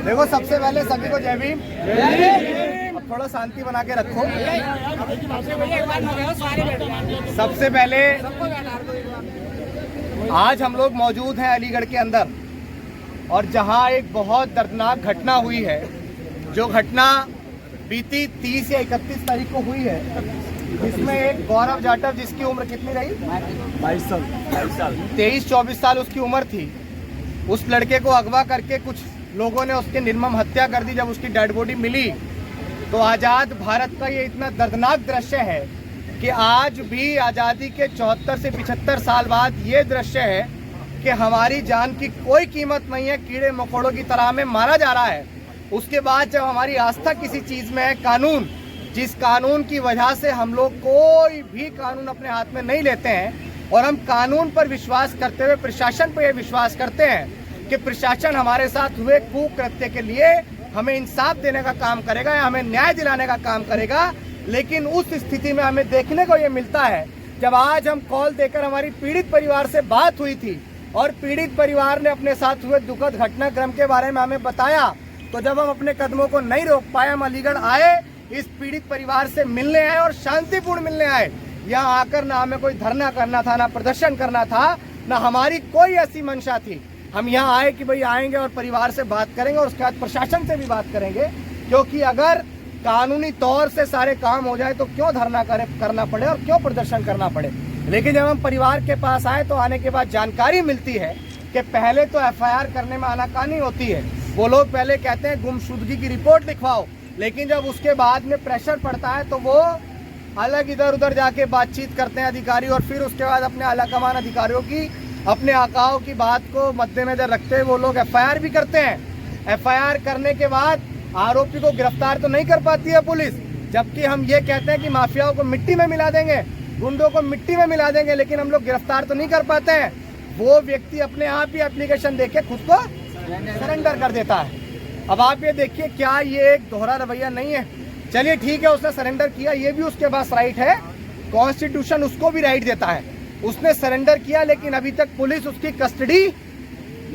देखो, सबसे पहले सभी को जय भीम। अब थोड़ा शांति बना के रखो। सबसे पहले आज हम लोग मौजूद हैं अलीगढ़ के अंदर, और जहां एक बहुत दर्दनाक घटना हुई है। जो घटना बीती 30 या 31 तारीख को हुई है, जिसमें एक गौरव जाटव, जिसकी उम्र कितनी रही? 22 साल। 23-24 साल उसकी उम्र थी। उस लड़के को अगवा करके कुछ लोगों ने उसकी निर्मम हत्या कर दी। जब उसकी डेड बॉडी मिली तो आज़ाद भारत का ये इतना दर्दनाक दृश्य है कि आज भी आज़ादी के 74 से 75 साल बाद ये दृश्य है कि हमारी जान की कोई कीमत नहीं है, कीड़े मकोड़ों की तरह में मारा जा रहा है। उसके बाद जब हमारी आस्था किसी चीज़ में है, कानून, जिस कानून की वजह से हम लोग कोई भी कानून अपने हाथ में नहीं लेते हैं, और हम कानून पर विश्वास करते हुए प्रशासन पर यह विश्वास करते हैं कि प्रशासन हमारे साथ हुए कुकृत्य के लिए हमें इंसाफ देने का काम करेगा या हमें न्याय दिलाने का काम करेगा। लेकिन उस स्थिति में हमें देखने को ये मिलता है, जब आज हम कॉल देकर हमारी पीड़ित परिवार से बात हुई थी और पीड़ित परिवार ने अपने साथ हुए दुखद घटनाक्रम के बारे में हमें बताया, तो जब हम अपने कदमों को नहीं रोक पाए, हम अलीगढ़ आए, इस पीड़ित परिवार से मिलने आए और शांतिपूर्ण मिलने आए। यहाँ आकर ना हमें कोई धरना करना था, ना प्रदर्शन करना था, ना हमारी कोई ऐसी मंशा थी। हम यहाँ आए कि भाई आएंगे और परिवार से बात करेंगे और उसके बाद प्रशासन से भी बात करेंगे, क्योंकि अगर कानूनी तौर से सारे काम हो जाए तो क्यों धरना करना पड़े और क्यों प्रदर्शन करना पड़े। लेकिन जब हम परिवार के पास आए तो आने के बाद जानकारी मिलती है कि पहले तो FIR करने में आनाकानी होती है। वो लोग पहले कहते हैं गुमशुदगी की रिपोर्ट लिखवाओ, लेकिन जब उसके बाद में प्रेशर पड़ता है तो वो अलग इधर उधर जाके बातचीत करते हैं अधिकारी, और फिर उसके बाद अपने आलाकमान अधिकारियों की, अपने आकाओं की बात को मद्देनजर रखते हुए वो लोग FIR भी करते हैं। FIR करने के बाद आरोपी को गिरफ्तार तो नहीं कर पाती है पुलिस, जबकि हम ये कहते हैं कि माफियाओं को मिट्टी में मिला देंगे, गुंडों को मिट्टी में मिला देंगे, लेकिन हम लोग गिरफ्तार तो नहीं कर पाते हैं। वो व्यक्ति अपने आप ही एप्लीकेशन देके खुद को सरेंडर कर देता है। अब आप ये देखिए, क्या ये एक दोहरा रवैया नहीं है? चलिए ठीक है, उसने सरेंडर किया, ये भी उसके पास राइट है, कॉन्स्टिट्यूशन उसको भी राइट देता है। उसने सरेंडर किया, लेकिन अभी तक पुलिस उसकी कस्टडी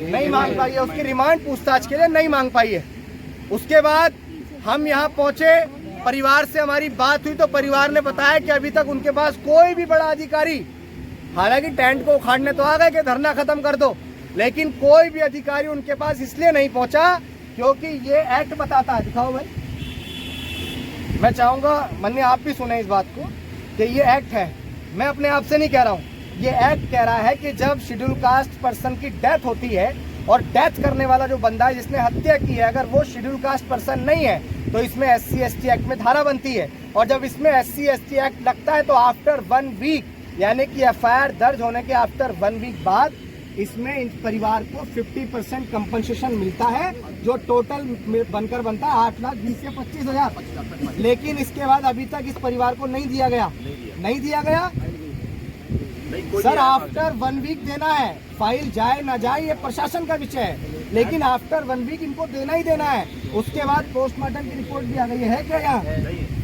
नहीं मांग पाई है, उसकी रिमांड पूछताछ के लिए नहीं मांग पाई है। उसके बाद हम यहाँ पहुंचे, परिवार से हमारी बात हुई तो परिवार ने बताया कि अभी तक उनके पास कोई भी बड़ा अधिकारी, हालांकि टेंट को उखाड़ने तो आ गए कि धरना खत्म कर दो, लेकिन कोई भी अधिकारी उनके पास इसलिए नहीं पहुंचा क्योंकि ये एक्ट बताता है। दिखाओ भाई, मैं चाहूंगा मन्ने आप भी सुने इस बात को कि ये एक्ट है, मैं अपने आप से नहीं कह रहा हूँ, ये एक्ट कह रहा है कि जब शेड्यूल कास्ट पर्सन की डेथ होती है और डेथ करने वाला जो बंदा है जिसने हत्या की है, अगर वो शेड्यूल कास्ट पर्सन नहीं है तो इसमें SC/ST एक्ट में धारा बनती है, और जब इसमें SC/ST एक्ट लगता है तो आफ्टर 1 वीक, यानी कि FIR दर्ज होने के आफ्टर 1 वीक बाद इसमें इस परिवार को 50% कंपनसेशन मिलता है, जो टोटल बनकर बनता है 8,20,000 से 25,000। लेकिन इसके बाद अभी तक इस परिवार को नहीं दिया गया। सर, आफ्टर 1 वीक देना है, फाइल जाए ना जाए ये प्रशासन का विषय है, लेकिन आफ्टर 1 वीक इनको देना ही देना है। उसके बाद पोस्टमार्टम की रिपोर्ट भी आ गई है क्या यहाँ?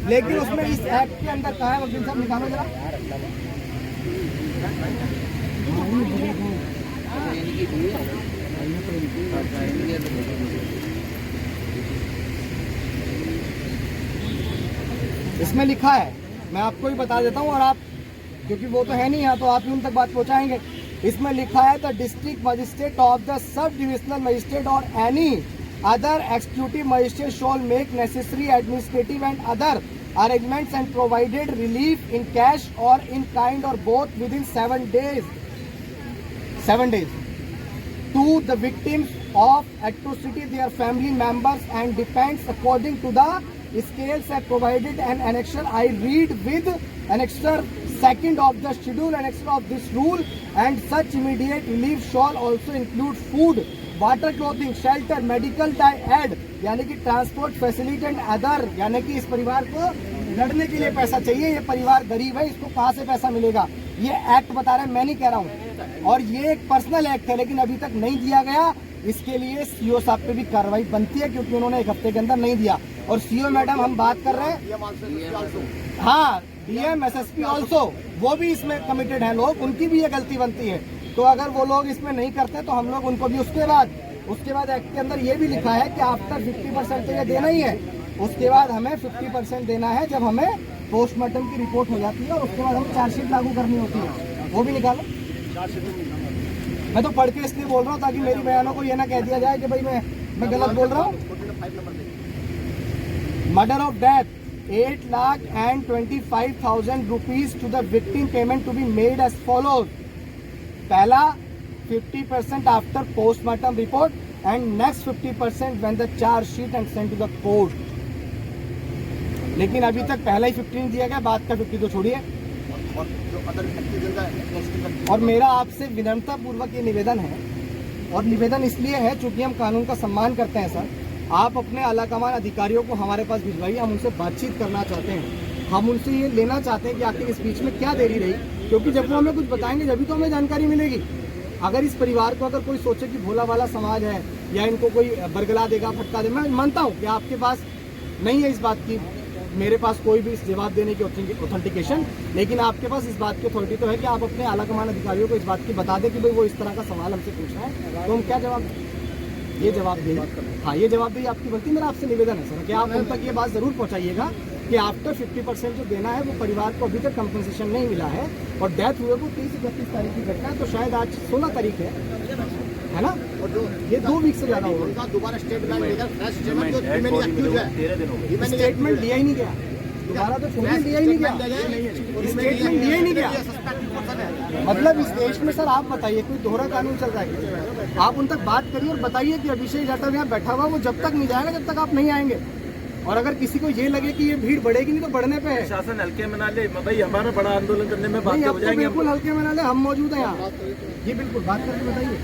लेकिन उसमें इस एक्ट के अंदर कहा है, वकील साहब निकालो जरा। इसमें लिखा है, मैं आपको ही बता देता हूँ, और आप, क्योंकि वो तो है नहीं यहाँ, तो आप ही उन तक बात पहुँचाएंगे। इसमें लिखा है the district magistrate of the sub divisional magistrate or any other executive magistrate shall make necessary administrative and other arrangements and provided relief in cash or in kind or both within 7 days to the victims of atrocity, their family members, and depends according to the scales are provided and annexure. I read with annexure 2nd of the schedule annexure of this rule, and such immediate relief shall also include food, water, clothing, shelter, medical aid, यानी कि transport facility and other, यानी कि इस परिवार को लड़ने के लिए पैसा चाहिए। ये परिवार गरीब है, इसको कहाँ से पैसा मिलेगा? ये एक्ट बता रहे हैं, मैं नहीं कह रहा हूँ, और ये एक पर्सनल एक्ट है, लेकिन अभी तक नहीं दिया गया। इसके लिए CO साहब पे भी कार्रवाई बनती है, क्योंकि उन्होंने 1 हफ्ते के अंदर नहीं दिया। और CO मैडम हम बात कर रहे हैं, हाँ, DM SSP ऑल्सो, वो भी इसमें कमिटेड हैं लोग, उनकी भी ये गलती बनती है। तो अगर वो लोग इसमें नहीं करते तो हम लोग उनको भी उसके बाद उसके बाद एक्ट के अंदर ये भी लिखा है कि आफ्टर 50% तो ये देना ही है, उसके बाद हमें 50% देना है जब हमें पोस्टमार्टम की रिपोर्ट हो जाती है और उसके बाद हमें चार्जशीट लागू करनी होती है, वो भी निकालो। मैं तो पढ़ के इसलिए बोल रहा हूँ ताकि मेरी बयानों को ये ना कह दिया जाए कि भाई मैं गलत बोल रहा हूँ। Murder of death 8,25,000 rupees to the victim, payment to be made as follows. पहला 50% after postmortem report and next 50% when the charge sheet and sent to the court. लेकिन अभी तक पहला ही 50 नहीं दिया गया, बाद का 50 तो छोड़िए। और मेरा आपसे विनम्रता पूर्वक ये निवेदन है, और निवेदन इसलिए है चूंकि हम कानून का सम्मान करते हैं सर। आप अपने आलाकमान अधिकारियों को हमारे पास भिजवाइए, हम उनसे बातचीत करना चाहते हैं, हम उनसे ये लेना चाहते हैं कि आखिर इस बीच में क्या देरी रही, क्योंकि जब वो हमें कुछ बताएंगे जब भी तो हमें जानकारी मिलेगी। अगर इस परिवार को अगर कोई सोचे कि भोला वाला समाज है या इनको कोई बरगला देगा, फटका देगा, मैं मानता हूँ कि आपके पास नहीं है इस बात की, मेरे पास कोई भी जवाब देने की ऑथेंटिकेशन, लेकिन आपके पास इस बात की अथॉरिटी तो है कि आप अपने आलाकमान अधिकारियों को इस बात की बता दें कि भाई वो इस तरह का सवाल हमसे पूछ रहा है, तो हम क्या जवाब दें? ये जवाब दें, हाँ ये जवाब दें आपकी गलती। मेरा आपसे निवेदन है सर कि आप उन तक ये बात जरूर पहुंचाइएगा कि आफ्टर 50% जो देना है वो परिवार को अभी तक कंपनसेशन नहीं मिला है, और डेथ हुए को 30 से 31 तारीख की घटना है, तो शायद आज 16 तारीख है ना, ये 2 वीक से ज्यादा होगा। दोबारा स्टेटमेंट दिया ही नहीं गया, दोबारा तो छोड़िए, दिया ही नहीं गया, स्टेटमेंट दिया ही नहीं गया। मतलब इस देश में सर आप बताइए कोई दोहरा कानून चल रहा है? आप उन तक बात करिए और बताइए कि अभिषेक जाटव यहाँ बैठा हुआ, वो जब तक नहीं जाएगा जब तक आप नहीं आएंगे। और अगर किसी को ये लगे कि ये भीड़ बढ़ेगी नहीं तो बढ़ने पे है, शासन हल्के में ना ले भाई, हमारा बड़ा आंदोलन करने में बात हो जाएगी। बिल्कुल हल्के में ना ले, हम मौजूद हैं यहाँ। ये बिल्कुल बात करके बताइए।